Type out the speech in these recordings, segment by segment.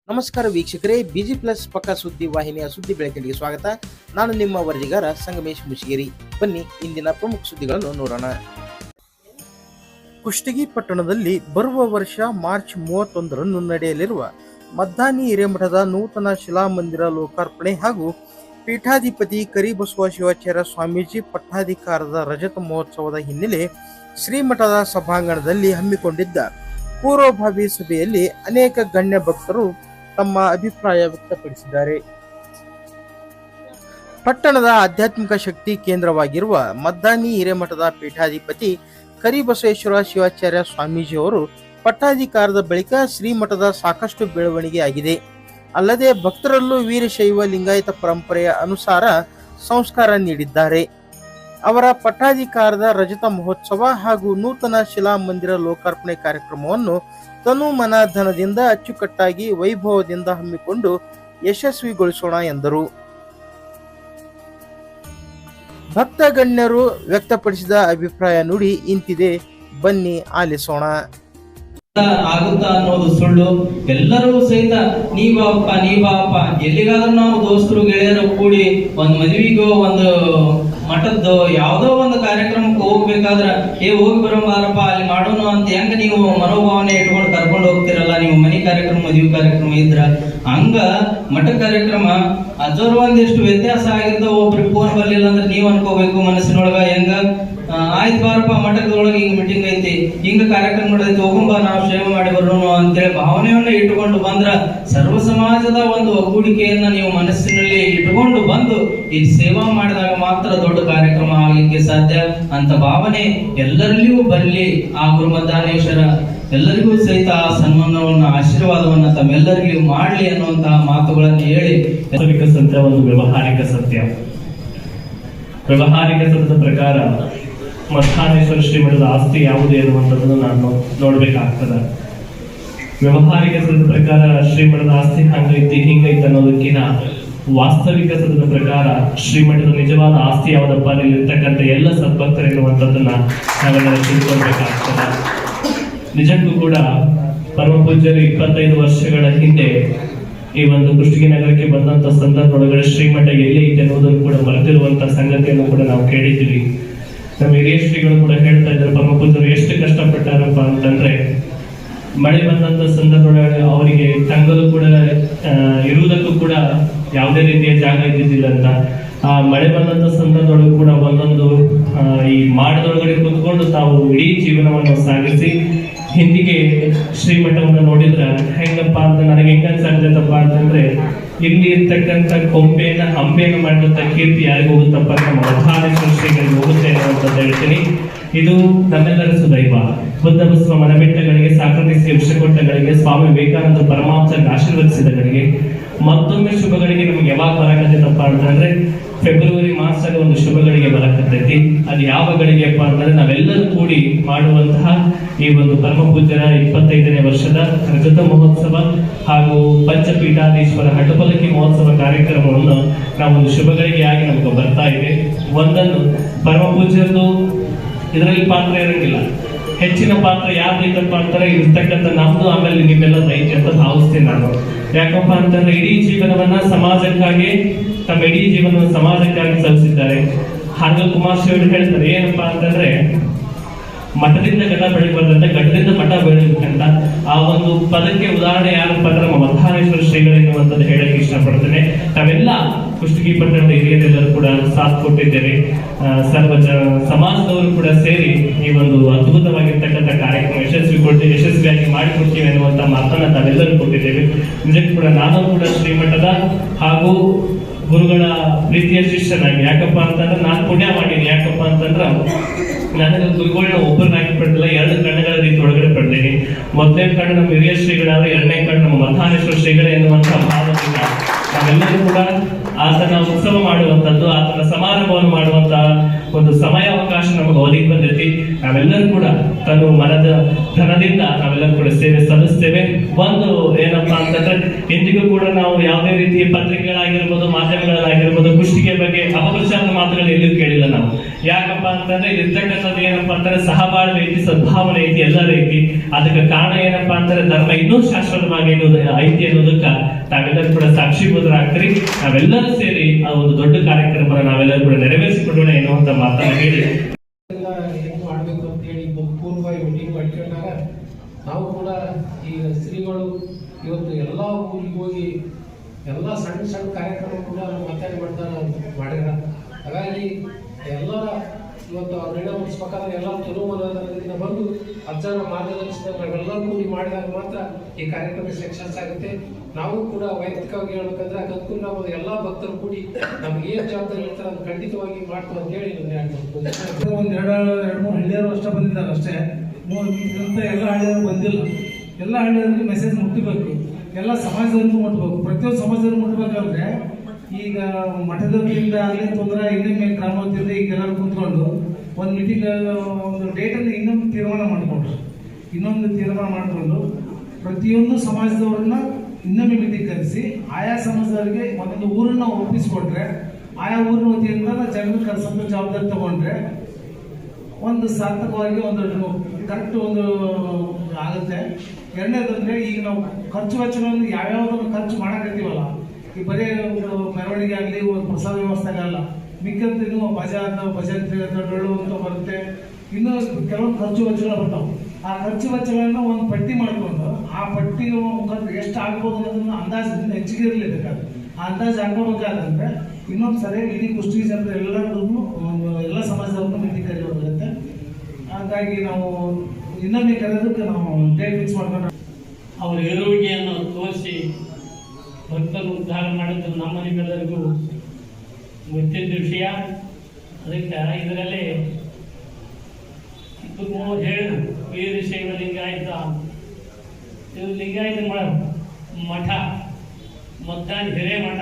ನಮಸ್ಕಾರ ವೀಕ್ಷಕರೇ, busy plus ಪಕ್ಕ ಸುದ್ದಿ ವಾಹಿನಿಯ ಸುದ್ದಿ ಬೆಳಕಿಗೆ ಸ್ವಾಗತ. ನಾನು ನಿಮ್ಮ ವರದಿಗಾರ ಸಂಗಮೇಶ್ ಮುಷಿಗೇರಿ. ಬನ್ನಿ ಇಂದಿನ ಪ್ರಮುಖ ಸುದ್ದಿಗಳನ್ನು ನೋಡೋಣ. ಕುಷ್ಟಗಿ ಪಟ್ಟಣದಲ್ಲಿ ಬರುವ ವರ್ಷ ಮಾರ್ಚ್ 31ರಂದು ನಡೆಯಲಿರುವ ಮದ್ದಾನಿ ಹಿರೇಮಠದ ನೂತನ ಶಿಲಾಮಂದಿರ ಲೋಕಾರ್ಪಣೆ ಹಾಗೂ ಪೀಠಾಧಿಪತಿ ಕರಿಬಸವ ಶಿವಾಚಾರ್ಯ ಸ್ವಾಮೀಜಿ ಪಟ್ಟಾಧಿಕಾರದ ರಜತ ಮಹೋತ್ಸವದ ಹಿನ್ನೆಲೆ ಶ್ರೀಮಠದ ಸಭಾಂಗಣದಲ್ಲಿ ಹಮ್ಮಿಕೊಂಡಿದ್ದ ಪೂರ್ವಭಾವಿ ಸಭೆಯಲ್ಲಿ ಅನೇಕ ಗಣ್ಯ ಭಕ್ತರು ತಮ್ಮ ಅಭಿಪ್ರಾಯ ವ್ಯಕ್ತಪಡಿಸಿದ್ದಾರೆ. ಪಟ್ಟಣದ ಆಧ್ಯಾತ್ಮಿಕ ಶಕ್ತಿ ಕೇಂದ್ರವಾಗಿರುವ ಮದ್ದಾನಿ ಹಿರೇಮಠದ ಪೀಠಾಧಿಪತಿ ಕರಿಬಸವೇಶ್ವರ ಶಿವಾಚಾರ್ಯ ಸ್ವಾಮೀಜಿಯವರು ಪಟ್ಟಾಧಿಕಾರದ ಬಳಿಕ ಶ್ರೀಮಠದ ಸಾಕಷ್ಟು ಬೆಳವಣಿಗೆ ಆಗಿದೆ. ಅಲ್ಲದೆ ಭಕ್ತರಲ್ಲೂ ವೀರಶೈವ ಲಿಂಗಾಯತ ಪರಂಪರೆಯ ಅನುಸಾರ ಸಂಸ್ಕಾರ ನೀಡಿದ್ದಾರೆ. ಅವರ ಪಟ್ಟಾಧಿಕಾರದ ರಜತ ಮಹೋತ್ಸವ ಹಾಗೂ ನೂತನ ಶಿಲಾಮಂದಿರ ಲೋಕಾರ್ಪಣೆ ಕಾರ್ಯಕ್ರಮವನ್ನು ತನು ಮನ ಧನದಿಂದ ಅಚ್ಚುಕಟ್ಟಾಗಿ ವೈಭವದಿಂದ ಹಮ್ಮಿಕೊಂಡು ಯಶಸ್ವಿಗೊಳಿಸೋಣ ಎಂದರು. ಭಕ್ತ ಗಣ್ಯರು ವ್ಯಕ್ತಪಡಿಸಿದ ಅಭಿಪ್ರಾಯ ನುಡಿ ಇಂತಿದೆ, ಬನ್ನಿ ಆಲಿಸೋಣ. ಆಗುತ್ತಾ ಅನ್ನೋದು ಸುಳ್ಳು. ಎಲ್ಲರೂ ಸಹಿತ ನೀ ಬಾಪ ಎಲ್ಲಿಗಾದ್ರೂ ನಾವು ದೋಸ್ತರು ಗೆಳೆಯರು ಕೂಡಿ ಒಂದ್ ಮದುವೆಗೋ ಒಂದು ಮಠದ್ದು ಯಾವ್ದೋ ಒಂದು ಕಾರ್ಯಕ್ರಮಕ್ಕೆ ಹೋಗ್ಬೇಕಾದ್ರ ಹೋಗಿ ಬರೋಬಾರಪ್ಪ ಅಲ್ಲಿ ಮಾಡೋಣ ಅಂತ ಹೆಂಗ ನೀವು ಮನೋಭಾವನೆ ಇಟ್ಕೊಂಡು ಕರ್ಕೊಂಡು ಹೋಗ್ತಿರಲ್ಲ, ನೀವು ಮನೆ ಕಾರ್ಯಕ್ರಮ ಮದುವೆ ಕಾರ್ಯಕ್ರಮ ಇದ್ರ ಹಂಗ ಮಠ ಕಾರ್ಯಕ್ರಮ ಅದರ ಒಂದಿಷ್ಟು ವ್ಯತ್ಯಾಸ ಆಗಿರ್ತಾವ. ಒಬ್ರಿಗೆ ಫೋನ್ ಬರ್ಲಿಲ್ಲ ಅಂದ್ರೆ ನೀವ್ ಅನ್ಕೋಬೇಕು ಮನಸ್ಸಿನೊಳಗ ಹೆಂಗ ಆಯ್ತು ಬಾರಪ್ಪ ಮಠದೊಳಗೆ ಹಿಂಗ್ ಮೀಟಿಂಗ್ ಐತಿ, ಹಿಂಗ ಕಾರ್ಯಕ್ರಮ ನಡೆದೈತಿ, ಹೋಗುಂಬ ನಾವು ಸೇವೆ ಮಾಡಿ ಬರೋಣ ಅಂತೇಳಿ ಭಾವನೆಯನ್ನ ಇಟ್ಟುಕೊಂಡು ಬಂದ್ರ ಸರ್ವ ಸಮಾಜದ ಒಂದು ಒಗ್ಗೂಡಿಕೆಯನ್ನ ನೀವು ಮನಸ್ಸಿನಲ್ಲಿ ಇಟ್ಟುಕೊಂಡು ಬಂದು ಈ ಸೇವಾ ಮಾಡಿದಾಗ ಮಾತ್ರ ದೊಡ್ಡ ಕಾರ್ಯಕ್ರಮ ಆಗ್ಲಿಕ್ಕೆ ಸಾಧ್ಯ. ಅಂತ ಭಾವನೆ ಎಲ್ಲರಲ್ಲಿಯೂ ಬರಲಿ. ಆ ಗುರು ಮದ್ದಾನೇಶ್ವರ ಎಲ್ಲರಿಗೂ ಸಹಿತ ಆ ಸನ್ಮಾನವನ್ನ ಆಶೀರ್ವಾದವನ್ನ ತಮ್ಮೆಲ್ಲರಿಗೂ ಮಾಡ್ಲಿ ಅನ್ನುವಂತಹ ಮಾತುಗಳನ್ನು ಹೇಳಿ, ವಾಸ್ತವಿಕ ಸತ್ಯ ಒಂದು ವ್ಯವಹಾರಿಕ ಸತ್ಯ. ವ್ಯವಹಾರಿಕ ಸತ್ಯದ ಪ್ರಕಾರ ಮದ್ದಾನೇಶ್ವರ ಶ್ರೀಮಠದ ಆಸ್ತಿ ಯಾವುದು ಎನ್ನುವಂಥದ್ದನ್ನು ನಾನು ನೋಡ್ಬೇಕಾಗ್ತದೆ. ವ್ಯವಹಾರಿಕ ಸತ್ಯದ ಪ್ರಕಾರ ಶ್ರೀಮಠದ ಆಸ್ತಿ ಹಂಗೈತಿ ಹಿಂಗೈತಿ ಅನ್ನೋದಕ್ಕಿಂತ ವಾಸ್ತವಿಕ ಸತ್ಯದ ಪ್ರಕಾರ ಶ್ರೀಮಠದ ನಿಜವಾದ ಆಸ್ತಿ ಯಾವುದಪ್ಪ, ಇರ್ತಕ್ಕಂಥ ಎಲ್ಲ ಸದ್ಭಕ್ತರು ಎನ್ನುವಂಥದ್ದನ್ನ ನಾವೆಲ್ಲ ತಿಳ್ಕೊಳ್ಬೇಕಾಗ್ತದೆ. ನಿಜಕ್ಕೂ ಕೂಡ ಪರಮ ಪೂಜ್ಯರು 25 ವರ್ಷಗಳ ಹಿಂದೆ ಈ ಒಂದು ಕುಷ್ಟಗಿ ನಗರಕ್ಕೆ ಬಂದಂತ ಸಂದರ್ಭದೊಳಗಡೆ ಶ್ರೀಮಠ ಎಲ್ಲಿ ಐತೆ ಅನ್ನೋದನ್ನು ಕೂಡ ಮರೆತಿರುವಂತ ಸಂಗತಿಯನ್ನು ಕೂಡ ನಾವು ಕೇಳಿದ್ದೀವಿ. ನಮ್ಮ ಹಿರಿಯ ಶ್ರೀಗಳು ಕೂಡ ಹೇಳ್ತಾ ಇದ್ದಾರೆ, ಪರಮ ಪೂಜ್ಯರು ಎಷ್ಟು ಕಷ್ಟಪಟ್ಟಾರಪ್ಪ ಅಂತಂದ್ರೆ ಮಳೆ ಬಂದಂತ ಸಂದರ್ಭದೊಳಗೆ ಅವರಿಗೆ ತಂಗಲು ಕೂಡ ಇರುವುದಕ್ಕೂ ಕೂಡ ಯಾವುದೇ ರೀತಿಯ ಜಾಗ ಇದ್ದಿದ್ದಿಲ್ಲ ಅಂತ. ಆ ಮಳೆ ಬಂದಂತ ಸಂದರ್ಭದೊಳಗೂ ಕೂಡ ಒಂದೊಂದು ಈ ಮಾಡದೊಳಗಡೆ ಕುತ್ಕೊಂಡು ತಾವು ಇಡೀ ಜೀವನವನ್ನು ಸಾಗಿಸಿ ಹಿಂದಿಗೆ ಶ್ರೀಮಠವನ್ನು ನೋಡಿದ್ರ ಹೆಂಗಪ್ಪ ಅಂತ ನನಗೆ ಹೆಂಗ ಅನ್ಸಾಗ್ತೈತಪ್ಪ ಅಂತಂದ್ರೆ, ಇಲ್ಲಿ ಇರ್ತಕ್ಕಂಥ ಕೊಂಬೆನ ಹಂಬೆಯನ್ನು ಮಾಡಿದಂತ ಕೀರ್ತಿ ಯಾರಿಗೂ ಹೋಗುತ್ತಪ್ಪ, ನಮ್ಮ ಮದ್ದಾನೇಶ್ವರ ಶ್ರೀಗಳಿಗೆ ಹೋಗುತ್ತೆ ಅನ್ನುವಂಥದ್ದು ಹೇಳ್ತೀನಿ. ಇದು ನಮ್ಮೆಲ್ಲರ ಸುದೈವ. ಬುದ್ಧ ಬಸವ ಮನಬೆಟ್ಟಗಳಿಗೆ, ಸಾಕ್ರಟಿಸ್ ವಿಷಕೊಟ್ಟಗಳಿಗೆ, ಸ್ವಾಮಿ ವಿವೇಕಾನಂದ ಪರಮಾಂಸರಿಗೆ ಆಶೀರ್ವದಿಸಿದಗಳಿಗೆ ಮತ್ತೊಮ್ಮೆ ಶುಭಗಳಿಗೆ ನಮ್ಗೆ ಯಾವಾಗ ಬರಕತ್ತೈತಪ್ಪ ಅಂತಂದ್ರೆ ಫೆಬ್ರವರಿ ಮಾಸದಲ್ಲಿ ಒಂದು ಶುಭಗಳಿಗೆ ಬರಕತ್ತೈತಿ. ಅದು ಯಾವ ಗಳಿಗೆಪ್ಪ ಅಂತಂದ್ರೆ ನಾವೆಲ್ಲರೂ ಕೂಡಿ ಮಾಡುವಂತಹ ಈ ಒಂದು ಪರಮ ಪೂಜ್ಯರ 25ನೇ ವರ್ಷದ ರಜತ ಮಹೋತ್ಸವ ಹಾಗೂ ಪಂಚಪೀಠಾಧೀಶ್ವರ ಹಠಪಲಕಿ ಮಹೋತ್ಸವ ಕಾರ್ಯಕ್ರಮವನ್ನು ನಾವೊಂದು ಶುಭಗಳಿಗೆಯಾಗಿ ನಮ್ಗೆ ಬರ್ತಾ ಇದೆ. ಒಂದನ್ನು ಪರಮ ಪೂಜ್ಯರದು ಇದರಲ್ಲಿ ಪಾತ್ರ ಇರಂಗಿಲ್ಲ, ಹೆಚ್ಚಿನ ಪಾತ್ರ ಯಾರ್ದೈತಪ್ಪ ಅಂತಾರೆ ಇರ್ತಕ್ಕಂಥ ನಮ್ದು, ಆಮೇಲೆ ನಿಮ್ಮೆಲ್ಲದ ಐತಿ ಅಂತ ಭಾವಿಸ್ತೇನೆ ನಾನು. ಯಾಕಪ್ಪ ಅಂತಂದ್ರೆ ಇಡೀ ಜೀವನವನ್ನ ಸಮಾಜಕ್ಕಾಗಿ, ತಮ್ಮ ಇಡೀ ಜೀವನವನ್ನು ಸಮಾಜಕ್ಕಾಗಿ ಸಲ್ಲಿಸಿದ್ದಾರೆ. ಹಾರ್ಗಲ್ ಕುಮಾರ್ ಶಿವರು ಹೇಳ್ತಾರೆ ಏನಪ್ಪಾ ಅಂತಂದ್ರೆ, ಮಠದಿಂದ ಗಡ ಬೆಳಿಬಾರ್ದಂತೆ ಗಡ್ಡದಿಂದ ಮಠ ಬೆಳಿಬೇಕಂತ. ಆ ಒಂದು ಪದಕ್ಕೆ ಉದಾಹರಣೆ ಯಾರಪ್ಪ ಅಂದ್ರೆ ನಮ್ಮ ಮದ್ದಾನೇಶ್ವರ ಶ್ರೀಗಳು ಎನ್ನುವಂಥದ್ದು ಹೇಳಕ್ಕೆ ಇಷ್ಟಪಡ್ತೇನೆ. ನಾವೆಲ್ಲ ಕುಷ್ಟಗಿ ಪಟ್ಟಣದ ಹಿರಿಯರೆಲ್ಲರೂ ಕೂಡ ಸಾಥ್ ಕೊಟ್ಟಿದ್ದೇವೆ. ಸರ್ವ ಸಮಾಜದವರು ಕೂಡ ಸೇರಿ ಈ ಒಂದು ಅದ್ಭುತವಾಗಿರ್ತಕ್ಕಂಥ ಕಾರ್ಯಕ್ರಮ ಯಶಸ್ವಿಯಾಗಿ ಮಾಡಿಕೊಡ್ತೀವಿ ಅನ್ನುವಂಥ ಮಾತನ್ನ ತಾವೆಲ್ಲರೂ ಕೊಟ್ಟಿದ್ದೇವೆ. ನಿಜಕ್ಕೂ ಕೂಡ ನಾನು ಕೂಡ ಶ್ರೀಮಠದ ಹಾಗೂ ಗುರುಗಳ ಪ್ರೀತಿಯ ಶಿಷ್ಯನಾಗಿ, ಯಾಕಪ್ಪ ಅಂತಂದ್ರೆ ನಾನು ಪುಣ್ಯ ಮಾಡೀನಿ. ಯಾಕಪ್ಪ ಅಂತಂದ್ರ ನನಗೆ ಗುರುಗಳನ್ನ ಒಬ್ಬರನ್ನಾಗಿ ಪಡೆದಿಲ್ಲ, 2 ಕಣ್ಣುಗಳ ರೀತಿ ಒಳಗಡೆ ಪಡೆದೀನಿ. ಮೊದಲನೇ ಕಣ್ಣು ನಮ್ಮ ಹಿರಿಯ ಶ್ರೀಗಳಾದ್ರೆ, 2ನೇ ಕಣ್ಣು ನಮ್ಮ ಮದ್ದಾನೇಶ್ವರ ಶ್ರೀಗಳೇ ಎನ್ನುವಂತ ಭಾವದಿಂದ ನಾವೆಲ್ಲರೂ ಕೂಡ ಆತನ ಉತ್ಸವ ಮಾಡುವಂಥದ್ದು, ಆತನ ಸಮಾರಂಭವನ್ನು ಮಾಡುವಂತ ಒಂದು ಸಮಯಾವಕಾಶ ನಮಗೆ ಒದಗಿ ಬಂದೈತಿ. ನಾವೆಲ್ಲರೂ ಕೂಡ ತನ್ನ ಮನದ ಧನದಿಂದ ನಾವೆಲ್ಲರೂ ಕೂಡ ಸೇವೆ ಸಲ್ಲಿಸ್ತೇವೆ. ಒಂದು ಏನಪ್ಪಾ ಅಂತಂದ್ರೆ, ಇಂದಿಗೂ ಕೂಡ ನಾವು ಯಾವುದೇ ರೀತಿಯ ಪತ್ರಿಕೆಗಳಾಗಿರ್ಬೋದು, ಮಾಧ್ಯಮಗಳಾಗಿರ್ಬೋದು ಕುಷ್ಟಗಿಯ ಬಗ್ಗೆ ಅಪಪ್ರಚಾರದ ಮಾತುಗಳು ಎಲ್ಲಿಯೂ ಕೇಳಿಲ್ಲ ನಾವು. ಯಾಕಪ್ಪ ಅಂತಂದ್ರೆ ಇರ್ತಕ್ಕಂಥದ್ದು ಏನಪ್ಪಾ ಅಂತಂದ್ರೆ ಸಹಬಾಳ್ವೆ ಐತಿ, ಸದ್ಭಾವನೆ ಐತಿ, ಎಲ್ಲರ ಐತಿ. ಅದಕ್ಕೆ ಕಾರಣ ಏನಪ್ಪಾ ಅಂತಂದ್ರೆ ಧರ್ಮ ಇನ್ನೂ ಶಾಶ್ವತವಾಗಿ ಐತಿ ಅನ್ನೋದಕ್ಕ ತಾವೆಲ್ಲರೂ ಕೂಡ ಸಾಕ್ಷೀಭೂತರಾಗ್ತೀರಿ. ನಾವೆಲ್ಲರೂ ಸೇರಿ ಆ ಒಂದು ದೊಡ್ಡ ಕಾರ್ಯಕ್ರಮ ನಾವೆಲ್ಲರೂ ಕೂಡ ನೆರವೇರಿಸಿಕೊಳ್ಳೋಣ ಎನ್ನುವಂತ ಮಾತನ್ನ ಹೇಳಿ ಏನು ಮಾಡಬೇಕು ಅಂತ ಹೇಳಿ ಪೂರ್ವವಾಗಿ ಮೀಟಿಂಗ್ ಮಾಡ್ಕೊಂಡಾಗ ನಾವು ಕೂಡ ಈಗ ಶ್ರೀಗಳು ಇವತ್ತು ಎಲ್ಲ ಊರಿಗೆ ಹೋಗಿ ಎಲ್ಲ ಸಣ್ಣ ಸಣ್ಣ ಕಾರ್ಯಕ್ರಮ ಕೂಡ ಮಾತಾಡಿ ಮಾಡಿರ. ಹಾಗಾಗಿ ಎಲ್ಲರ ಇವತ್ತು ಅವ್ರ ನಿರ್ಣಯ ಮುಗಿಸ್ಬೇಕಾದ್ರೆ ಎಲ್ಲ ತುರುಮದಿಂದ ಬಂದು ಅಜ್ಜನ ಮಾರ್ಗದರ್ಶನದಾಗ ನಾವೆಲ್ಲ ಕೂಡಿ ಮಾಡಿದಾಗ ಮಾತ್ರ ಈ ಕಾರ್ಯಕ್ರಮ ಸಕ್ಸಸ್ ಆಗುತ್ತೆ. ನಾವು ಕೂಡ ವೈಯಕ್ತಿಕವಾಗಿ ಹೇಳ್ಬೇಕಂದ್ರೆ ಅದಕ್ಕೂ ನಾವು ಎಲ್ಲ ಭಕ್ತರು ಕೂಡಿ ನಮ್ಗೆ ಏನು ಜವಾಬ್ದಾರಿ ಹೇಳ್ತಾರೆ ಅದು ಖಂಡಿತವಾಗಿ ಮಾಡ್ತೀವಿ ಅಂತ ಹೇಳಿ ಒಂದು ಎರಡು ಮೂರು ಹಳ್ಳಿಯರು ಅಷ್ಟೇ ಬಂದಿದ್ದಾರೆ ಅಷ್ಟೇ. ಎಲ್ಲ ಹಳ್ಳಿಯವರು ಬಂದಿಲ್ಲ. ಎಲ್ಲ ಹಳ್ಳಿಯವರಿಗೆ ಮೆಸೇಜ್ ಮುಟ್ಟಬೇಕು, ಎಲ್ಲ ಸಮಾಜದವರಿಗೂ ಮುಟ್ಟಬೇಕು. ಪ್ರತಿಯೊಂದು ಸಮಾಜದವ್ರಿಗೆ ಮುಟ್ಟಬೇಕಾದ್ರೆ ಈಗ ಮಠದಿಂದ ಆಗಲಿ ತೊಂದರೆ ಇನ್ನೊಮ್ಮೆ ಗ್ರಾಮ ವತಿಯಿಂದ ಈಗ ಎಲ್ಲರೂ ಕುಂತ್ಕೊಂಡು ಒಂದು ಮೀಟಿಂಗ್ ಒಂದು ಡೇಟನ್ನು ಇನ್ನೊಂದು ತೀರ್ಮಾನ ಮಾಡಿಕೊಂಡು ಪ್ರತಿಯೊಂದು ಸಮಾಜದವ್ರನ್ನ ಇನ್ನೊಮ್ಮೆ ಮೀಟಿಂಗ್ ಕರೆಸಿ ಆಯಾ ಸಮಾಜದವರಿಗೆ ಒಂದೊಂದು ಊರನ್ನ ಒಪ್ಪಿಸ್ಕೊಟ್ರೆ ಆಯಾ ಊರಿನ ವತಿಯಿಂದ ಜನರು ಕರೆಸೋದು ಜವಾಬ್ದಾರಿ ತಗೊಂಡ್ರೆ ಒಂದು ಸಾರ್ಥಕವಾಗಿ ಒಂದು ಕರೆಕ್ಟ್ ಒಂದು ಆಗುತ್ತೆ. ಎರಡನೇದಂದ್ರೆ ಈಗ ನಾವು ಖರ್ಚು ವೆಚ್ಚಗಳನ್ನು ಯಾವ್ಯಾವುದನ್ನು ಖರ್ಚು ಮಾಡಕತ್ತೀವಲ್ಲ, ಈ ಬರೀ ಮೆರವಣಿಗೆ ಆಗಲಿ ಒಂದು ಪ್ರಸಾದ ವ್ಯವಸ್ಥೆ ಆಗಲ್ಲ, ಮಿಕ್ಕಂತ ಇನ್ನೂ ಭಜಂತ್ರಿ ಅಂತ ಡೊಳ್ಳು ಅಂತ ಬರುತ್ತೆ, ಇನ್ನೂ ಕೆಲವೊಂದು ಖರ್ಚು ವೆಚ್ಚಗಳು ಬರ್ತಾವೆ. ಆ ಖರ್ಚು ವೆಚ್ಚಗಳನ್ನು ಒಂದು ಪಟ್ಟಿ ಮಾಡಿಕೊಂಡು ಆ ಪಟ್ಟಿ ಎಷ್ಟು ಆಗ್ಬೋದು ಅನ್ನೋದನ್ನ ಅಂದಾಜು ಹೆಚ್ಚಿಗೆ ಇರಲೇಬೇಕಾದ್ರೆ ಆ ಅಂದಾಜು ಹಾಕೋಬೇಕಾದಂದ್ರೆ ಇನ್ನೊಂದು ಸರಿ ಇಡೀ ಕುಷ್ಟಿ ಜನರು ಎಲ್ಲರಿಗೂ ಎಲ್ಲ ಸಮಾಜದವ್ರನ್ನೂ ಮೀಟಿಂಗ್ ಕರೆಯೋದಾಗುತ್ತೆ. ಹಾಗಾಗಿ ನಾವು ಇನ್ನೊಮ್ಮೆ ಕರೆಯೋದಕ್ಕೆ ನಾವು ಡೇಟ್ ಫಿಕ್ಸ್ ಮಾಡ್ಕೊಂಡು ಅವರ ಇರುವಿಕೆಯನ್ನು ತೋರಿಸಿ ಭಕ್ತರು ಉದ್ಧಾರ ಮಾಡಿದ್ದು ನಮ್ಮ ನಿಮ್ಮೆಲ್ಲರಿಗೂ ಗೊತ್ತಿದ್ದ ವಿಷಯ. ಅದಕ್ಕೆ ಇದರಲ್ಲಿ ಹೇಳಿದ್ರು ವೀರಶೈವ ಲಿಂಗಾಯತ, ಇದು ಲಿಂಗಾಯತ ಮಠ ಮದ್ದಾನ್ ಹಿರೇಮಠ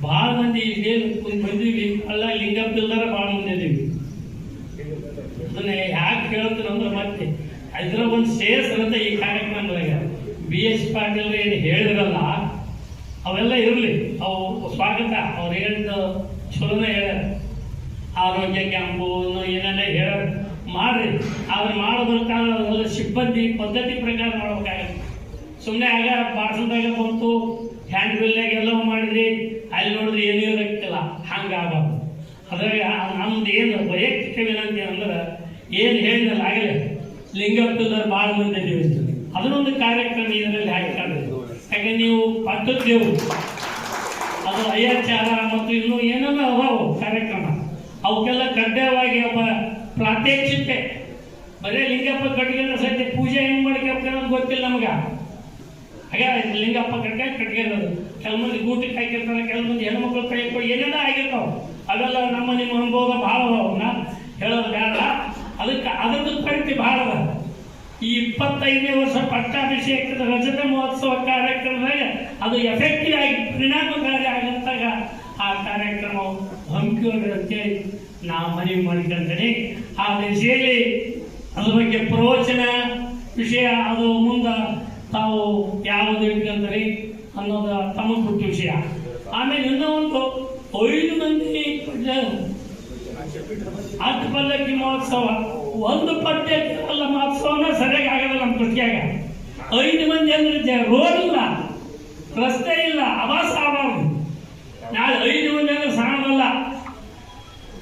ಭಾಳ ಮಂದಿ ಏನು ಬಂದೀವಿ ಅಲ್ಲ, ಲಿಂಗಪ್ಪಿಲ್ದಾರ ಭಾಳ ಮಂದಿ ಇದೀವಿ. ಅದನ್ನ ಯಾಕೆ ಹೇಳ್ತಾರೆ ಅಂದ್ರೆ ಮತ್ತೆ ಅದರ ಒಂದು ಸೇರಿಸಂತ ಈ ಕಾರ್ಯಕ್ರಮದಾಗ BS ಪಾಟೀಲ್ ಏನು ಹೇಳಿದ್ರಲ್ಲ ಅವೆಲ್ಲ ಇರಲಿ, ಅವು ಸ್ವಾಗತ. ಅವ್ರು ಹೇಳಿದ ಚಲೋನೇ ಹೇಳ್ಯಾರ. ಆರೋಗ್ಯ ಕ್ಯಾಂಪು ಏನೆಲ್ಲ ಹೇಳ್ಯಾರ ಮಾಡ್ರಿ. ಅವ್ರು ಮಾಡಬೇಕಾದ್ರೆ ಸಿಬ್ಬಂದಿ ಪದ್ಧತಿ ಪ್ರಕಾರ ಮಾಡ್ಬೇಕಾಗತ್ತೆ. ಸುಮ್ಮನೆ ಆಗ ಭಾಷಣದಾಗ ಬಂತು ಹ್ಯಾಂಡ್ ಬಿಲ್ನಾಗ ಎಲ್ಲವೂ ಮಾಡಿದ್ರಿ, ಅಲ್ಲಿ ನೋಡಿದ್ರೆ ಏನೂ ಇರಕ್ಕಿಲ್ಲ, ಹಂಗಾಗಬಾರ್ದು. ಅದ್ರಾಗ ನಮ್ದು ಏನು ವೈಯಕ್ತಿಕ ವಿನಂತಿ ಅಂದ್ರೆ ಏನು ಹೇಳಿದಲ್ಲ ಆಗಲೇ ಲಿಂಗಪ್ಪದವ್ರು ಭಾಳ ಮಂದಿ ಇದೀವಿ, ಅದನ್ನೊಂದು ಕಾರ್ಯಕ್ರಮ ಇದರಲ್ಲಿ ಹಾಕಿಕೊಳ್ಳಿ. ಯಾಕೆ ನೀವು ಪದ್ಧತಿಯವು ಅದು ಅಯ್ಯಾಚಾರ ಮತ್ತು ಇನ್ನೂ ಏನೆಲ್ಲ ಅದಾವು ಕಾರ್ಯಕ್ರಮ, ಅವಕ್ಕೆಲ್ಲ ಕಡ್ಡಾಯವಾಗಿ ಒಬ್ಬ ಪ್ರಾತ್ಯಕ್ಷಿಕೆ. ಬರೀ ಲಿಂಗಪ್ಪ ಕಟ್ಗೆ ಸದ್ಯ ಪೂಜೆ ಹೆಂಗೆ ಮಾಡ್ಕೊಬೇಕು ಅನ್ನೋದು ಗೊತ್ತಿಲ್ಲ ನಮ್ಗೆ. ಹಾಗೆ ಲಿಂಗಪ್ಪ ಕಟ್ಗೆ ಅನ್ನೋದು ಕೆಲವು ಮಂದಿ ಗೂಟಕ್ಕೆ ಹಾಕಿರ್ತಾರೆ, ಕೆಲವು ಮಂದಿ ಹೆಣ್ಮಕ್ಳು ಕೈ ಕೊಡಿ ಏನೆಲ್ಲ ಆಗಿರ್ತಾವೆ. ಅವೆಲ್ಲ ನಮ್ಮ ನಿಮ್ಮ ಅನುಭವ ಭಾಳ ಅವನ್ನ ಹೇಳೋದು ಬೇಡ. ಅದರದ್ದು ಪರಿಸ್ಥಿತಿ ಭಾಳ ಅದ. ಈ 25ನೇ ವರ್ಷ ಪಟ್ಟಾಭಿಷೇಕದ ರಜತ ಮಹೋತ್ಸವ ಕಾರ್ಯಕ್ರಮದಾಗ ಅದು ಎಫೆಕ್ಟಿವ್ ಆಗಿ ಪರಿಣಾಮಕಾರಿ ಆಗಂತಾಗ ಆ ಕಾರ್ಯಕ್ರಮ ಹಮ್ಮಿಕೊಳ್ಳಿ ಅಂತೇಳಿ ನಾವು ಮನವಿ ಮಾಡಿಕೊಂಡೇ. ಆ ದಿಶೆಯಲ್ಲಿ ಅದ್ರ ಬಗ್ಗೆ ಪ್ರವಚನ ವಿಷಯ ಅದು ಮುಂದೆ ತಾವು ಯಾವುದು ಇಟ್ಕೊಂಡ್ರಿ ಅನ್ನೋದು ತಮಗೆ ಬಿಟ್ಟ ವಿಷಯ. ಆಮೇಲೆ ಇನ್ನೂ ಒಂದು 5 ಮಂದಿ ಅಡ್ಡ ಪಲ್ಲಕ್ಕಿ ಮಹೋತ್ಸವ, ಒಂದು ಪದ್ಯ ಅಲ್ಲ ಮಹೋತ್ಸವನ ಸರಿಯಾಗಿ ಆಗಲ್ಲ ನಮ್ಮ ಕೃತಿಯಾಗ. 5 ಮಂದಿ ಅಂದ್ರೆ ರೋಡ್ ಇಲ್ಲ, ರಸ್ತೆ ಇಲ್ಲ, ಆವಾಸ ಆಗಬಾರ್ದು. ನಾಳೆ 5 ಮಂದಿ ಅಂದ್ರೆ ಸಾಣಲ್ಲ.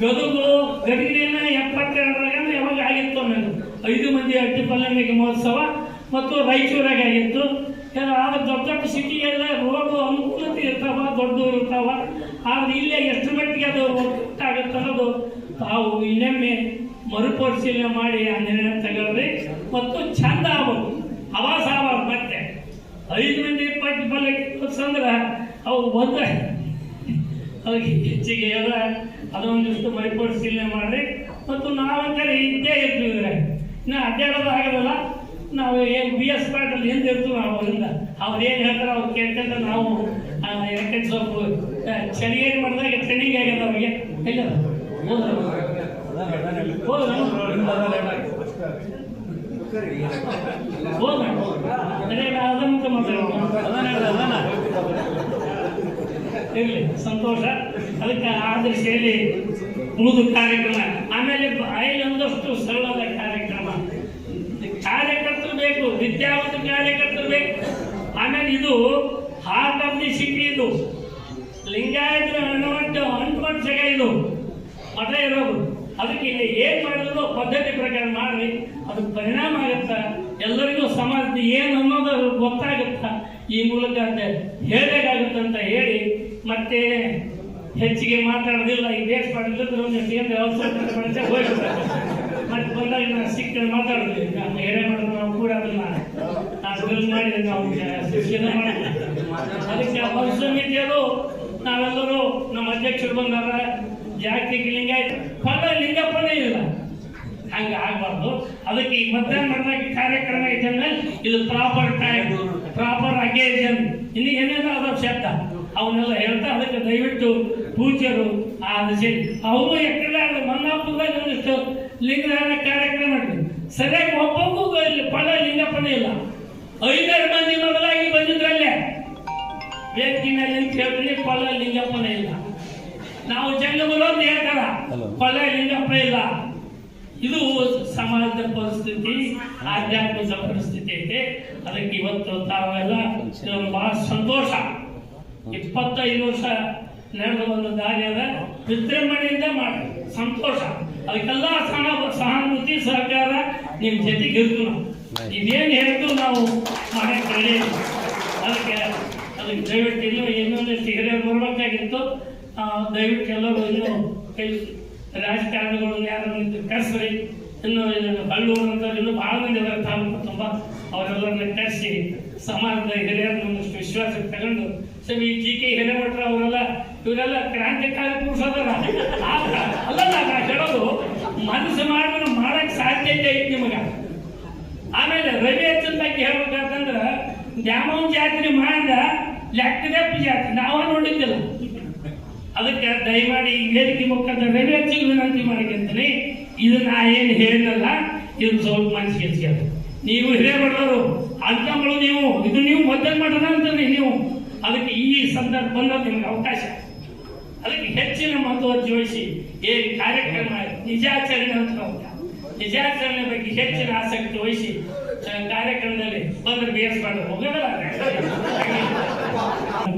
ಗದಗಿನ 72ರಾಗ ಯಾವಾಗ ಆಗಿತ್ತು ನಾನು 5 ಮಂದಿ ಅಡ್ಡ ಪಲ್ಲಕ್ಕಿ ಮಹೋತ್ಸವ ಮತ್ತು ರಾಯಚೂರಾಗ ಆಗಿತ್ತು. ಆದ್ರೆ ದೊಡ್ಡ ದೊಡ್ಡ ಸಿಟಿಗೆಲ್ಲ ರೋಡು ಅನುಕೂಲತೆ ಇರ್ತಾವ, ದೊಡ್ಡವರು ಇರ್ತಾವ. ಆದ್ರೆ ಇಲ್ಲೇ ಎಷ್ಟು ಮಟ್ಟಿಗೆ ಅದು ಒಟ್ಟಾಗುತ್ತೆ ಅನ್ನೋದು ತಾವು ಇನ್ನೊಮ್ಮೆ ಮರುಪರಿಶೀಲನೆ ಮಾಡಿ ಆ ನಿರ್ಣಯ ತಗೊಳ್ರಿ. ಮತ್ತು ಚಂದ ಆಗ್ಬೋದು, ಆವಾಸ ಆಗ್ಬಾರ್ದು. ಮತ್ತೆ 5 ಮಂದಿ ಪಟ್ಟು ಪಲ್ಲಕ್ಕಿ ಅಂದ್ರೆ ಅವು ಬಂದ್ರೆ ಅದಕ್ಕೆ ಹೆಚ್ಚಿಗೆ ಅದ, ಅದೊಂದಿಷ್ಟು ಮರುಪರಿಶೀಲನೆ ಮಾಡ್ರಿ. ಮತ್ತು ನಾವಂತಾರೆ ಇದ್ದೇ ಇರ್ತೀವಿ, ಇನ್ನು ಅಡ್ಡಾಡೋದು ಆಗೋದಲ್ಲ. ನಾವು ಏನು BS ಪಾಟೀಲ್ ಹಿಂದೆ ಇರ್ತೀವಿ, ಅವರಿಂದ ಅವ್ರು ಏನು ಹೇಳ್ತಾರೆ ಅವ್ರು ಕೇಳ್ಕೊಂಡ್ರೆ ನಾವು ಯಾಕಂದ್ರೆ ಸ್ವಲ್ಪ ಚಳಿಗೇರಿ ಮಾಡಿದಾಗ ಟ್ರೈನಿಂಗ್ ಆಗ್ಯದ ಅವ್ರಿಗೆ. ಇಲ್ಲ ಅದನ್ನು ಮಾತಾಡೋದು ಇರಲಿ ಸಂತೋಷ. ಅದಕ್ಕೆ ಆ ದೃಷ್ಟಿಯಲ್ಲಿ ಉಳಿದು ಕಾರ್ಯಕ್ರಮ ಆಮೇಲೆ ಒಂದಷ್ಟು ಸರಳದ ಕಾರ್ಯಕರ್ತರು ಬೇಕು, ವಿದ್ಯಾವಂತ ಕಾರ್ಯಕರ್ತರು ಬೇಕು. ಆಮೇಲೆ ಇದು ಹಾರ್ಟ್ ಆಫ್ ದಿ ಸಿಟಿ, ಇದು ಲಿಂಗಾಯತರ ಅಂಟುಮಂಟ ಜಾಗ, ಇದು ಮಠ ಇರೋದು. ಅದಕ್ಕೆ ಇಲ್ಲಿ ಏನ್ ಮಾಡಿದ್ರು ಪದ್ಧತಿ ಪ್ರಕಾರ ಮಾಡ್ರಿ, ಅದಕ್ಕೆ ಪರಿಣಾಮ ಆಗುತ್ತಾ, ಎಲ್ಲರಿಗೂ ಸಮಾಜದ ಏನು ಅನ್ನೋದು ಗೊತ್ತಾಗುತ್ತಾ, ಈ ಮೂಲಕ ಹೇಳಬೇಕಾಗುತ್ತೆ ಅಂತ ಹೇಳಿ ಮತ್ತೆ ಹೆಚ್ಚಿಗೆ ಮಾತಾಡೋದಿಲ್ಲ. ಈ ದೇಶ ಮಾಡಿದ್ರೆ ಹೋಗ್ಬಿಡ್ತಾರೆ. ಮತ್ತೆ ಬಂದಾಗ ನಾವು ಸಿಕ್ಕ ಮಾತಾಡಿದ್ವಿ, ನಮ್ಮ ಎಡೆ ಮಾಡಿದ್ರು ನಾವು ಕೂಡ ಅದನ್ನ ಮಾಡಿದ್ರೆ ನಾವು ಶಿಕ್ಷಣ ಮಾಡಿದ್ವಿ. ಅದಕ್ಕೆ ಹೊಸ ಸಮಿತಿಯರು ನಾವೆಲ್ಲರೂ ನಮ್ಮ ಅಧ್ಯಕ್ಷರು ಬಂದಾರ, ಜಾಗತಿಕ ಲಿಂಗಾಯತ ಫಲ ಲಿಂಗಪ್ಪನೇ ಇಲ್ಲ, ಹಂಗ ಆಗ್ಬಾರ್ದು. ಅದಕ್ಕೆ ಈ ಮತದಾನ ಮಾಡಿದಾಗ ಕಾರ್ಯಕ್ರಮ ಐತೆ ಅಂದ್ರೆ ಇದು ಪ್ರಾಪರ್ ಟೈಮ್, ಪ್ರಾಪರ್ ಅಕೇಜನ್, ಇನ್ನು ಏನೇನೋ ಅದಾವ ಶಬ್ದ ಅವನ್ನೆಲ್ಲ ಹೇಳ್ತಾ, ಅದಕ್ಕೆ ದಯವಿಟ್ಟು ಪೂಜ್ಯರು ಆ ದಿಸೆ ಅವರು ಎಕಡೆ ಮನ್ನಾಪುರದಾಗ ಒಂದಿಷ್ಟು ಲಿಂಗದಾನ ಕಾರ್ಯಕ್ರಮ ಮಾಡಿದ್ರು. ಸರಿಯಾಗಿ ಒಬ್ಬಕ್ಕೂ ಫಲ ಲಿಂಗಪ್ಪನೇ ಇಲ್ಲ. 5 ಮಂದಿ ಮೊದಲಾಗಿ ಬಂದಿದ್ರಲ್ಲೇ ವೇದಿಕೆ ಮೇಲೆ ಅಂತ ಹೇಳ್ತೀನಿ, ಫಲ ಲಿಂಗಪ್ಪನೇ ಇಲ್ಲ. ನಾವು ಜಂಗಮರು ಅಂತ ಹೇಳ್ತಾರ, ಫಲ ಲಿಂಗಪ್ಪ ಇಲ್ಲ. ಇದು ಸಮಾಜದ ಪರಿಸ್ಥಿತಿ, ಆಧ್ಯಾತ್ಮಿಕ ಪರಿಸ್ಥಿತಿ ಐತೆ. ಅದಕ್ಕೆ ಇವತ್ತು ತಾವೆಲ್ಲ ಬಹಳ ಸಂತೋಷ. 25 ವರ್ಷ ನಡೆದ ಒಂದು ದಾರಿ ಅದ, ವಿಜೃಂಭಣೆಯಿಂದ ಮಾಡಿ ಸಂತೋಷ. ಅದಕ್ಕೆಲ್ಲ ಸಹಾನುಭೂತಿ ಸಹಕಾರ ನಿಮ್ ಜೊತೆಗೆ ಇರ್ತು. ನಾವು ಇದೇನು ಹೇಳ್ತು ನಾವು ಮಾಡಕ್ಕೆ ರೆಡಿ. ಅದಕ್ಕೆ ದಯವಿಟ್ಟು ಇನ್ನೂ ಇನ್ನೊಂದಿಷ್ಟು ಹಿರಿಯರು ಬರ್ಬೇಕಾಗಿತ್ತು. ದಯವಿಟ್ಟು ಎಲ್ಲರೂ ಇನ್ನೂ ರಾಜಕಾರಣಿಗಳು ಯಾರನ್ನು ಕರೆಸ್ರಿ. ಇನ್ನು ಹಳ್ಳೂರು ಅಂತ ಇನ್ನೂ ಬಹಳ ಮಂದಿ ಅದರ ತಾಲೂಕು ತುಂಬ ಅವರೆಲ್ಲರನ್ನ ಕರೆಸಿ ಸಮಾಜದ ಹಿರಿಯರನ್ನ ಒಂದಿಷ್ಟು ವಿಶ್ವಾಸಕ್ಕೆ ತಗೊಂಡು ಸರಿ ಜಿ ಕೆ ಹಿರೇಮಠರು ಅವರೆಲ್ಲ ಇವರೆಲ್ಲ ಕ್ರಾಂತಿಕಾರಿ ಪುರುಷದಲ್ಲ ಅಲ್ಲ ನಾ ಹೇಳೋದು, ಮನಸ್ಸು ಮಾಡಿದ್ರೆ ಮಾಡಕ್ ಸಾಧ್ಯತೆ ಐತಿ ನಿಮಗ. ಆಮೇಲೆ ರವಿ ಅಚ್ಚನ್ ಬಗ್ಗೆ ಹೇಳ್ಬೇಕಂತಂದ್ರೆ ದ್ಯಾಮವ್ವನ ಜಾತ್ರೆ ಮಾಡಿದ ಲೆಕ್ಕದಪ್ಪ ಜಾತ್ರೆ ನಾವ ನೋಡಿದ್ದಿಲ್ಲ. ಅದಕ್ಕೆ ದಯಮಾಡಿ ಈ ವೇದಿಕೆ ಮುಖಾಂತರ ರವಿ ಅಚ್ಚಿಗೆ ವಿನಂತಿ ಮಾಡಿಕೊಂತೀನಿ, ಇದು ನಾ ಏನು ಹೇಳಿದಲ್ಲ ಇದು ಸ್ವಲ್ಪ ಮನಸ್ಸಿಗೆ ಹಚ್ಚಿಗೆ. ನೀವು ಹಿರೇಮಠರು ಅಂಕಗಳು ನೀವು ಇದು ನೀವು ಮದ್ದನ್ ಮಾಡೋಣ ಅಂತಂದ್ರೆ ನೀವು ಅದಕ್ಕೆ ಈ ಸಂದರ್ಭ ಬಂದ ನಿಮ್ಗೆ ಅವಕಾಶ. ಅದಕ್ಕೆ ಹೆಚ್ಚಿನ ಮಹತ್ವ ವಹಿಸಿ ಈ ಕಾರ್ಯಕ್ರಮ ನಿಜಾಚರಣೆ ಅಂತ ನಿಜಾಚರಣೆ ಬಗ್ಗೆ ಹೆಚ್ಚಿನ ಆಸಕ್ತಿ ವಹಿಸಿ ಕಾರ್ಯಕ್ರಮದಲ್ಲಿ ಬಂದ್ರೆ ಬೇಯಿಸ್ಬಾರ್ದು ಹೋಗೋದಲ್ಲ.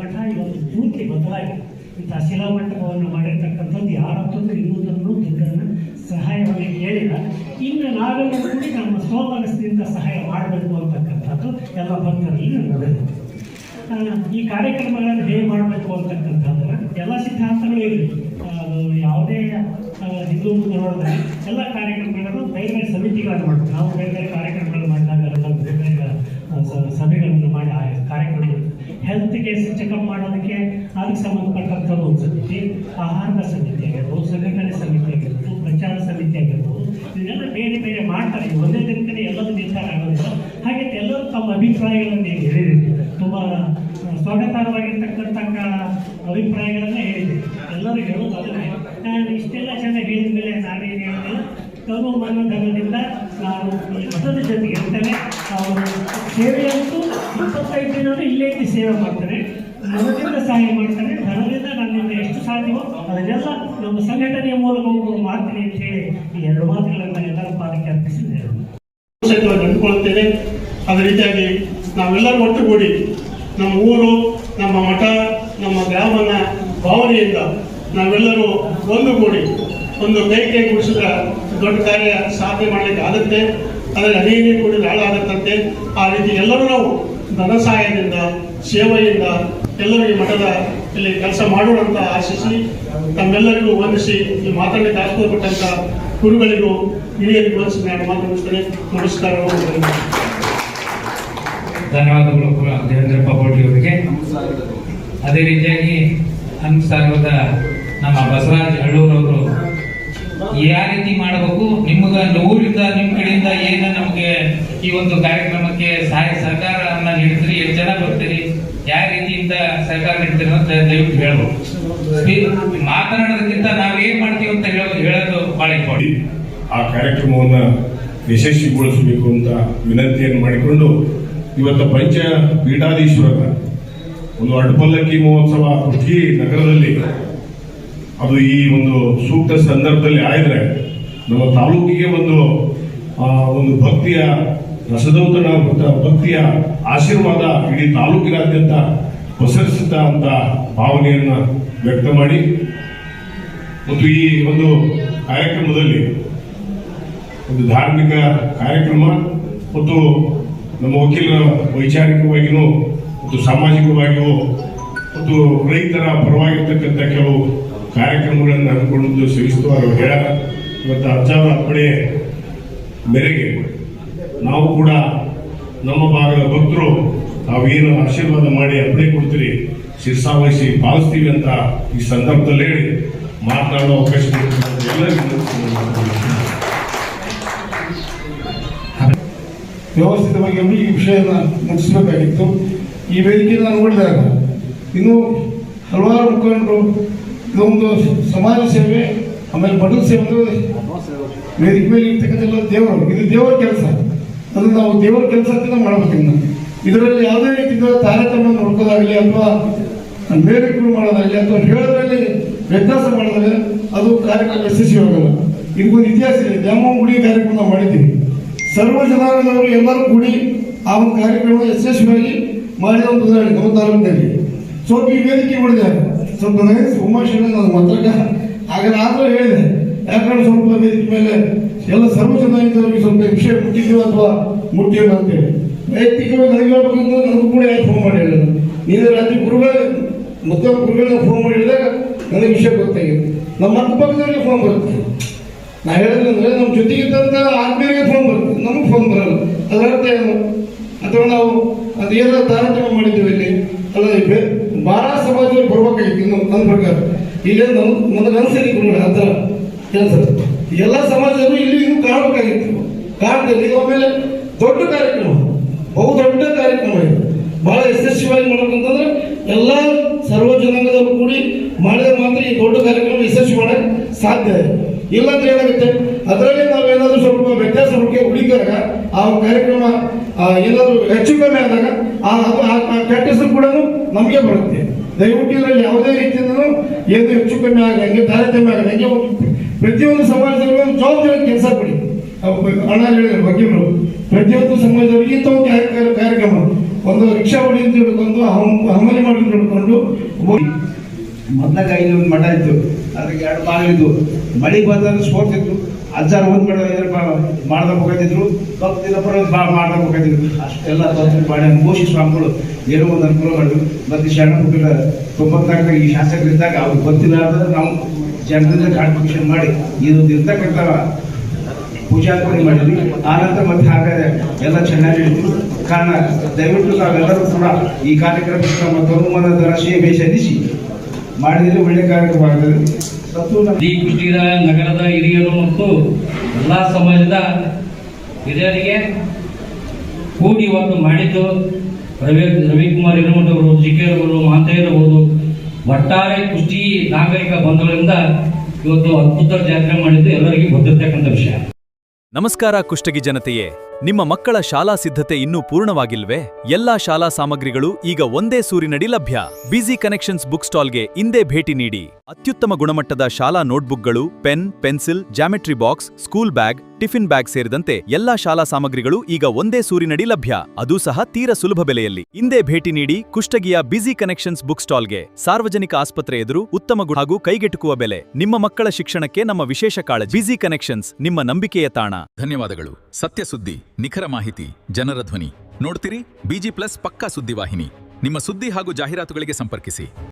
ಮಠ ಇವತ್ತು ಪೂರ್ತಿ ಬದಲಾಗಿ ಇಂಥ ಶಿಲಾಮಂಟಪವನ್ನು ಮಾಡಿರ್ತಕ್ಕಂಥದ್ದು ಯಾರತ್ತೊಂದು ಇನ್ನೊಂದನ್ನು ದುಡ್ಡನ್ನು ಸಹಾಯವಾಗಿ ಕೇಳಿಲ್ಲ. ಇನ್ನು ನಾವೆಲ್ಲ ಕೂಡಿ ನಮ್ಮ ಸ್ವಮನಸ್ಸಿನಿಂದ ಸಹಾಯ ಮಾಡಬೇಕು ಅಂತಕ್ಕಂಥದ್ದು ಎಲ್ಲ ಭಕ್ತರಲ್ಲಿ ನಡೆದಿದೆ. ಈ ಕಾರ್ಯಕ್ರಮಗಳನ್ನು ಹೇಗೆ ಮಾಡಬೇಕು ಅಂತಕ್ಕಂಥದ್ದನ್ನು ಎಲ್ಲ ಸಿದ್ಧಾಂತಗಳು ಇರಲಿ. ಯಾವುದೇ ಹಿಂದೂ ಧರ್ಮದಲ್ಲಿ ಎಲ್ಲ ಕಾರ್ಯಕ್ರಮಗಳನ್ನು ಬೇರೆ ಬೇರೆ ಸಮಿತಿಗಳನ್ನು ಮಾಡ್ತೀವಿ. ನಾವು ಬೇರೆ ಬೇರೆ ಕಾರ್ಯಕ್ರಮಗಳು ಮಾಡಿದಾಗ ಬೇರೆ ಬೇರೆ ಸಭೆಗಳನ್ನು ಮಾಡಿ ಆ ಕಾರ್ಯಕ್ರಮಗಳು ಹೆಲ್ತ್ಗೆ ಚೆಕಪ್ ಮಾಡೋದಕ್ಕೆ ಅದಕ್ಕೆ ಸಂಬಂಧಪಟ್ಟಂಥದ್ದು ಒಂದು ಸಮಿತಿ, ಆಹಾರದ ಸಮಿತಿ ಆಗಿರ್ಬೋದು, ಸಂಘಟನೆ ಸಮಿತಿ ಆಗಿರ್ಬೋದು, ಪ್ರಚಾರ ಸಮಿತಿ ಆಗಿರ್ಬೋದು, ಇದನ್ನೆಲ್ಲ ಬೇರೆ ಬೇರೆ ಮಾಡ್ತಾರೆ. ಒಂದೇ ದಿನಕ್ಕೆ ಎಲ್ಲದೂ ನಿರ್ಧಾರ ಆಗೋದಿಲ್ಲ. ಹಾಗೆ ಎಲ್ಲರೂ ತಮ್ಮ ಅಭಿಪ್ರಾಯಗಳನ್ನು ಹೇಳಿದ್ದೀರಿ, ತುಂಬ ಸ್ವಾಗತಾರ್ಹವಾಗಿರ್ತಕ್ಕಂಥ ಅಭಿಪ್ರಾಯಗಳನ್ನ ಹೇಳಿದೆ. ಎಲ್ಲರೂ ಹೇಳೋದು ಅದನ್ನೇ. ಇಷ್ಟೆಲ್ಲ ಜನ ಹೇಳಿದ ಮೇಲೆ ನಾನೇನು ಹೇಳಿದೆ, ತನು ಮನೋಧನದಿಂದ ನಾನು ಈ ಮಠದ ಜೊತೆಗೆ ಇರ್ತೇನೆ. ಅವರು ಸೇವೆಯಂತೂ 25 ದಿನ ಇಲ್ಲೇ ಇದ್ದು ಸೇವೆ ಮಾಡ್ತಾರೆ, ಮನದಿಂದ ಸಹಾಯ ಮಾಡ್ತಾರೆ, ಧನದಿಂದ ನನ್ನಿಂದ ಎಷ್ಟು ಸಾಧ್ಯವೋ ಅದನ್ನೆಲ್ಲ ನಮ್ಮ ಸಂಘಟನೆಯ ಮೂಲಕ ಮಾಡ್ತೀನಿ ಅಂತ ಹೇಳಿ ಈ 2 ಮಾತುಗಳನ್ನು ಎಲ್ಲರ ಪಾದಕ್ಕೆ ಅರ್ಪಿಸಿದ್ದೇವೆ. ಅಂದುಕೊಳ್ಳುತ್ತೇನೆ. ಅದೇ ರೀತಿಯಾಗಿ ನಾವೆಲ್ಲರೂ ಒಟ್ಟುಗೂಡಿ ನಮ್ಮ ಊರು, ನಮ್ಮ ಮಠ, ನಮ್ಮ ಗ್ರಾಮನ ಭಾವನೆಯಿಂದ ನಾವೆಲ್ಲರೂ ಒಂದುಗೂಡಿ ಒಂದು ಕೈ ಕೂಡಿಸಿದ್ರೆ ದೊಡ್ಡ ಕಾರ್ಯ ಸಾಧನೆ ಮಾಡಲಿಕ್ಕೆ ಆಗುತ್ತೆ. ಅದರಲ್ಲಿ ಅನೇಕ ಕೂಡಿ ಹಾಳಾಗುತ್ತಂತೆ. ಆ ರೀತಿ ಎಲ್ಲರೂ ನಾವು ಧನ ಸಹಾಯದಿಂದ, ಸೇವೆಯಿಂದ ಎಲ್ಲರೂ ಈ ಮಠದ ಇಲ್ಲಿ ಕೆಲಸ ಮಾಡೋಣ ಅಂತ ಆಶಿಸಿ ತಮ್ಮೆಲ್ಲರಿಗೂ ವಂದಿಸಿ ಈ ಮಾತನಾಡಲಿಕ್ಕೆ ಆಸ್ಪದಪಟ್ಟಂತ ಗುರುಗಳಿಗೂ ಹಿರಿಯರಿಗೂ ವಂದಿಸಿ ನಾನು ಮಾತನಾಡಿಸ್ತೇನೆ. ನಮಸ್ಕಾರ. ಧನ್ಯವಾದಗಳು ದೇವೇಂದ್ರಪ್ಪ ಬೋಟಿ ಅವರಿಗೆ. ಅದೇ ರೀತಿಯಾಗಿ ಅನುಸಾರದ ನಮ್ಮ ಬಸವರಾಜ್ ಹಳ್ಳೂರವರು ಯಾವ ರೀತಿ ಮಾಡಬೇಕು, ನಿಮ್ಗ ಊರಿಂದ ನಿಮ್ಮ ಕಡೆಯಿಂದ ಏನು ನಮಗೆ ಈ ಒಂದು ಕಾರ್ಯಕ್ರಮಕ್ಕೆ ಸಹಾಯ ಸಹಕಾರವನ್ನ ನೀಡ್ತೀರಿ, ಎಷ್ಟು ಜನ ಬರ್ತೀರಿ, ಯಾವ ರೀತಿಯಿಂದ ಸಹಕಾರ ನೀಡ್ತೀರಿ ಅಂತ ದಯವಿಟ್ಟು ಹೇಳ್ಬೋದು. ಮಾತನಾಡೋದಕ್ಕಿಂತ ನಾವೇನ್ ಮಾಡ್ತೀವಿ ಅಂತ ಹೇಳೋದು ಬಹಳ ಇಂಪಾರ್ಟೆಂಟ್. ಆ ಕಾರ್ಯಕ್ರಮವನ್ನ ಯಶಸ್ವಿಗೊಳಿಸಬೇಕು ಅಂತ ವಿನಂತಿಯನ್ನು ಮಾಡಿಕೊಂಡು ಇವತ್ತು ಪಂಚ ಪೀಠಾಧೀಶ್ವರರ ಒಂದು ಅಡ್ಡಪಲ್ಲಕ್ಕಿ ಮಹೋತ್ಸವ ಕುಷ್ಟಗಿ ನಗರದಲ್ಲಿ ಅದು ಈ ಒಂದು ಸೂಕ್ತ ಸಂದರ್ಭದಲ್ಲಿ ಆಯ್ದ್ರೆ ನಮ್ಮ ತಾಲೂಕಿಗೆ ಒಂದು ಭಕ್ತಿಯ ರಸದೌತಣ ಭಕ್ತಿಯ ಆಶೀರ್ವಾದ ಇಡೀ ತಾಲೂಕಿನಾದ್ಯಂತ ಪಸರಿಸುತ್ತ ಅಂತ ಭಾವನೆಯನ್ನ ವ್ಯಕ್ತ ಮಾಡಿ ಮತ್ತು ಈ ಒಂದು ಕಾರ್ಯಕ್ರಮದಲ್ಲಿ ಒಂದು ಧಾರ್ಮಿಕ ಕಾರ್ಯಕ್ರಮ ಮತ್ತು ನಮ್ಮ ವಕೀಲರ ವೈಚಾರಿಕವಾಗಿಯೂ ಮತ್ತು ಸಾಮಾಜಿಕವಾಗಿಯೂ ಮತ್ತು ರೈತರ ಪರವಾಗಿರ್ತಕ್ಕಂಥ ಕೆಲವು ಕಾರ್ಯಕ್ರಮಗಳನ್ನು ಹಮ್ಮಿಕೊಂಡು ಸೇವಿಸುವ ಹೇಳ್ಯಾರ. ಇವತ್ತು ಅಜ್ಜಾವರ ಅಪ್ಪಣೆ ಮೇರೆಗೆ ನಾವು ಕೂಡ ನಮ್ಮ ಭಾಗದ ಭಕ್ತರು ತಾವೇನು ಆಶೀರ್ವಾದ ಮಾಡಿ ಅಪ್ಪಣೆ ಕೊಡ್ತೀರಿ ಶಿರ್ಸಾವಹಿಸಿ ಪಾಲಿಸ್ತೀವಿ ಅಂತ ಈ ಸಂದರ್ಭದಲ್ಲಿ ಹೇಳಿ ಮಾತನಾಡುವ ಅವಕಾಶ ಎಲ್ಲರಿಗೂ ವ್ಯವಸ್ಥಿತವಾಗಿ ಈ ವಿಷಯನ ಮುಗಿಸಬೇಕಾಗಿತ್ತು. ಈ ವೇದಿಕೆಯನ್ನು ನೋಡಿದಾಗ ಇನ್ನೂ ಹಲವಾರು ಮುಖಂಡರು ಇದೊಂದು ಸಮಾಜ ಸೇವೆ, ಆಮೇಲೆ ಮಠದ ಸೇವೆ, ವೇದಿಕೆ ಮೇಲೆ ಇರ್ತಕ್ಕಂಥ ದೇವರು, ಇದು ದೇವರ ಕೆಲಸ. ಅದು ನಾವು ದೇವರ ಕೆಲಸ ಅಂತ ಮಾಡಬೇಕಿನ್ನ ಇದರಲ್ಲಿ ಯಾವುದೇ ರೀತಿಯ ತಾರತಮ್ಯ ನೋಡ್ಕೋದಾಗಲಿ ಅಥವಾ ಮೇಲುಗಳು ಮಾಡೋದಾಗಲಿ ಅಥವಾ ಹೇಳೋದ್ರಲ್ಲಿ ವ್ಯತ್ಯಾಸ ಮಾಡೋದಾಗಲಿ ಅದು ಕಾರ್ಯಕ್ರಮ ಯಶಸ್ವಿಯಾಗಲ್ಲ. ಇದಕ್ಕೊಂದು ಇತಿಹಾಸ ಇದೆ. ದ್ಯಾಮವ್ವ ಗುಡಿ ಕಾರ್ಯಕ್ರಮ ನಾವು ಮಾಡಿದ್ದೀವಿ. ಸರ್ವ ಜನಾಂಗದವರು ಎಲ್ಲರೂ ಕೂಡಿ ಆ ಒಂದು ಕಾರ್ಯಕ್ರಮ ಯಶಸ್ವಿಯಾಗಿ ಮಾಡಿದ ಒಂದು ಉದಾಹರಣೆ ನಮ್ಮ ತಾಲೂಕಿನಲ್ಲಿ. ಸ್ವಲ್ಪ ಈ ವೇದಿಕೆ ನೋಡಿದೆ, ಸ್ವಲ್ಪ ಉಮಾಶಂಕರ್ ನನ್ನ ಮಾತ್ರಕ ಆದರೂ ಹೇಳಿದೆ, ಯಾಕಂದ್ರೆ ಸ್ವಲ್ಪ ವೇದಿಕೆ ಮೇಲೆ ಎಲ್ಲ ಸರ್ವ ಜನಾಂಗದವರಿಗೆ ಸ್ವಲ್ಪ ವಿಷಯ ಮುಟ್ಟಿದ್ದೀವಿ ಅಥವಾ ಮುಟ್ಟಿಲ್ಲ ಅಂತೇಳಿ ವೈಯಕ್ತಿಕವಾಗಿ ನನಗೆ ಹೇಳ್ಬೇಕಂದ್ರೆ ನನಗೂ ಕೂಡ ಯಾಕೆ ಫೋನ್ ಮಾಡಿ ಹೇಳಿದ್ರು. ನೀನು ರಾತ್ರಿ ಮತ್ತೊಬ್ಬ ಗುರುಗಳಿಗೆ ಫೋನ್ ಮಾಡಿದಾಗ ನನಗೆ ವಿಷಯ ಗೊತ್ತಾಗಿದೆ. ನಮ್ಮ ಅಕ್ಕಪಕ್ಕದವರಿಗೆ ಫೋನ್ ಬರುತ್ತೆ. ನಾ ಹೇಳಿದ್ರೆ ನಮ್ಮ ಜೊತೆಗಿದ್ದಂಥ ಆತ್ಮೀಯರಿಗೆ ಫೋನ್ ಬರುತ್ತೆ, ನಮಗೆ ಫೋನ್ ಬರಲ್ಲ. ಅದರ ಅರ್ಥ ಏನು? ಅಥವಾ ನಾವು ಅದೇನೋ ತಾರತಮ್ಯ ಮಾಡಿದ್ದೀವಿ ಇಲ್ಲಿ ಅಲ್ಲ, ಭಾಳ ಸಮಾಜದಲ್ಲಿ ಬರ್ಬೇಕಾಗಿತ್ತು. ಇನ್ನು ನನ್ನ ಪ್ರಕಾರ ಇಲ್ಲೇ ನನಗೆ ಅನ್ಸರಿ ಆ ಥರ ಕೆಲಸ ಎಲ್ಲ ಸಮಾಜದಲ್ಲೂ ಇಲ್ಲಿ ಇನ್ನೂ ಕಾಣಬೇಕಾಗಿತ್ತು. ಕಾಣ್ತೇವೆ. ಆಮೇಲೆ ದೊಡ್ಡ ಕಾರ್ಯಕ್ರಮ, ಬಹುದೊಡ್ಡ ಕಾರ್ಯಕ್ರಮ ಇದು. ಭಾಳ ಯಶಸ್ವಿಯಾಗಿ ಮಾಡ್ಬೇಕಂತಂದ್ರೆ ಎಲ್ಲ ಸರ್ವ ಜನಾಂಗದವರು ಕೂಡಿ ಮಾಡಿದ್ರೆ ಮಾತ್ರ ಈ ದೊಡ್ಡ ಕಾರ್ಯಕ್ರಮ ಯಶಸ್ವಿ ಮಾಡಕ್ಕೆ ಸಾಧ್ಯ. ಇಲ್ಲಾಂದ್ರೆ ಏನಾಗುತ್ತೆ, ಅದರಲ್ಲಿ ನಾವೇನಾದ್ರೂ ಸ್ವಲ್ಪ ವ್ಯತ್ಯಾಸ ಹುಡುಕಿದಾಗ ಆ ಕಾರ್ಯಕ್ರಮ ಏನಾದರೂ ಹೆಚ್ಚು ಕಮ್ಮಿ ಆದಾಗ ಆ ಕೆಟ್ಟ ಹೆಸರು ಕೂಡ ನಮಗೆ ಬರುತ್ತೆ. ದಯವಿಟ್ಟು ಇದರಲ್ಲಿ ಯಾವುದೇ ರೀತಿಯಿಂದಲೂ ಏನು ಹೆಚ್ಚು ಕಮ್ಮಿ ಆಗಂಗೆ, ತಾರತಮ್ಯ ಆಗಂಗೆ ಪ್ರತಿಯೊಂದು ಸಮಾಜದಲ್ಲಿ ಒಂದು ಜವಾಬ್ದಾರಿ ಕೆಲಸ ಕೊಡಿ. ಹಣ ಹೇಳಿದ್ರು ವಕೀಲರು, ಪ್ರತಿಯೊಂದು ಸಮಾಜದವರಿಗೆ ಇಂಥ ಒಂದು ಕಾರ್ಯಕ್ರಮ, ಒಂದು ರಿಕ್ಷಾ ಹೊಡಿ ಅಂತ ಹಿಡ್ಕೊಂಡು ಹಮ್ಮಲಿ ಮಾಡಿ ಹಿಡ್ಕೊಂಡು ಮೊದಲಾಗ ಒಂದು ಮಠ ಇತ್ತು, ಅದಕ್ಕೆ 2 ಬಾಗಿಲಿದ್ದು. ಮಳೆ ಬಂದ್ರೆ ಸೋರ್ತಿದ್ರು, ಅಜ್ಜಾರು ಒಂದು ಮಾಡ್ದಬೇಕಾಗಿದ್ರು, ಭಕ್ತಿನ ಮಾಡ್ದಬೇಕಾಗಿದ್ರು. ಅಷ್ಟೆಲ್ಲ ಭಕ್ತಿ ಮಾಡಿ ಘೋಷಿ ಸ್ವಾಮಿಗಳು ಏನೋ ಒಂದು ಅನುಕೂಲ ಮಾಡಿದ್ರು. ಮತ್ತು ಶರಣ ಹುಟ್ಟಿದ 94 ಈ ಶಾಸಕರಿದ್ದಾಗ ಅವ್ರು ಗೊತ್ತಿಲ್ಲ ನಾವು ಜನರಿಂದ ಕಾಂಟ್ರಿಬ್ಯೂಷನ್ ಮಾಡಿ ಇದೊಂದು ಇರ್ತಕ್ಕಂಥ ಪೂಜಾರ್ಪಣೆ ಮಾಡಿದ್ವಿ. ಆನಂತರ ಮತ್ತೆ ಹಾಗಾದ್ರೆ ಎಲ್ಲ ಚೆನ್ನಾಗಿ ಹೇಳಿದ್ರು. ಕಾರಣ ದಯವಿಟ್ಟು ನಾವೆಲ್ಲರೂ ಕೂಡ ಈ ಕಾರ್ಯಕ್ರಮಕ್ಕೆ ನಮ್ಮ ತನುಮನದ ಸೇವೆ ಸಲ್ಲಿಸಿ ಮಾಡಿದರೆ ಒಳ್ಳೆ ಕಾರ್ಯಕ್ರಮ ಆಗ್ತದೆ. ಈ ಕುಷ್ಟಗಿ ನಗರದ ಹಿರಿಯರು ಮತ್ತು ಎಲ್ಲ ಸಮಾಜದ ಹಿರಿಯರಿಗೆ ಕೂಡಿ ಇವತ್ತು ಮಾಡಿದ್ದು ರವಿಕುಮಾರ್ ಹಿರೇಮಠ ಅವರು, ಜಿಕೆ ಅವರು, ಮಹಾಂತಯ್ಯರವರು, ಒಟ್ಟಾರೆ ಕುಷ್ಟಗಿ ನಾಗರಿಕ ಬಂಧುಗಳಿಂದ ಇವತ್ತು ಅದ್ಭುತ ಜಾತ್ರೆ ಮಾಡಿದ್ದು ಎಲ್ಲರಿಗೂ ಗೊತ್ತಿರ್ತಕ್ಕಂಥ ವಿಷಯ. ನಮಸ್ಕಾರ ಕುಷ್ಟಗಿ ಜನತೆಯೇ, ನಿಮ್ಮ ಮಕ್ಕಳ ಶಾಲಾ ಸಿದ್ಧತೆ ಇನ್ನೂ ಪೂರ್ಣವಾಗಿಲ್ವೇ? ಎಲ್ಲಾ ಶಾಲಾ ಸಾಮಗ್ರಿಗಳು ಈಗ ಒಂದೇ ಸೂರಿನಡಿ ಲಭ್ಯ. ಬಿಜಿ ಕನೆಕ್ಷನ್ಸ್ ಬುಕ್ ಸ್ಟಾಲ್ಗೆ ಇಂದೇ ಭೇಟಿ ನೀಡಿ. ಅತ್ಯುತ್ತಮ ಗುಣಮಟ್ಟದ ಶಾಲಾ ನೋಟ್ಬುಕ್ಗಳು, pen, pencil, geometry box, school bag, tiffin bag ಸೇರಿದಂತೆ ಎಲ್ಲಾ ಶಾಲಾ ಸಾಮಗ್ರಿಗಳು ಈಗ ಒಂದೇ ಸೂರಿನಡಿ ಲಭ್ಯ, ಅದೂ ಸಹ ತೀರ ಸುಲಭ ಬೆಲೆಯಲ್ಲಿ. ಇಂದೇ ಭೇಟಿ ನೀಡಿ ಕುಷ್ಟಗಿಯ ಬಿಜಿ ಕನೆಕ್ಷನ್ಸ್ ಬುಕ್ ಸ್ಟಾಲ್ಗೆ. ಸಾರ್ವಜನಿಕ ಆಸ್ಪತ್ರೆ ಎದುರು ಉತ್ತಮ ಹಾಗೂ ಕೈಗೆಟುಕುವ ಬೆಲೆ. ನಿಮ್ಮ ಮಕ್ಕಳ ಶಿಕ್ಷಣಕ್ಕೆ ನಮ್ಮ ವಿಶೇಷ ಕಾಳಜಿ. ಬಿಜಿ ಕನೆಕ್ಷನ್ಸ್, ನಿಮ್ಮ ನಂಬಿಕೆಯ ತಾಣ. ಧನ್ಯವಾದಗಳು. ಸತ್ಯ ಸುದ್ದಿ, ನಿಖರ ಮಾಹಿತಿ, ಜನರ ಧ್ವನಿ ನೋಡ್ತೀರಿ. ಬಿಜಿ ಪ್ಲಸ್ ಪಕ್ಕಾ ಸುದ್ದಿವಾಹಿನಿ. ನಿಮ್ಮ ಸುದ್ದಿ ಹಾಗೂ ಜಾಹೀರಾತುಗಳಿಗೆ ಸಂಪರ್ಕಿಸಿ.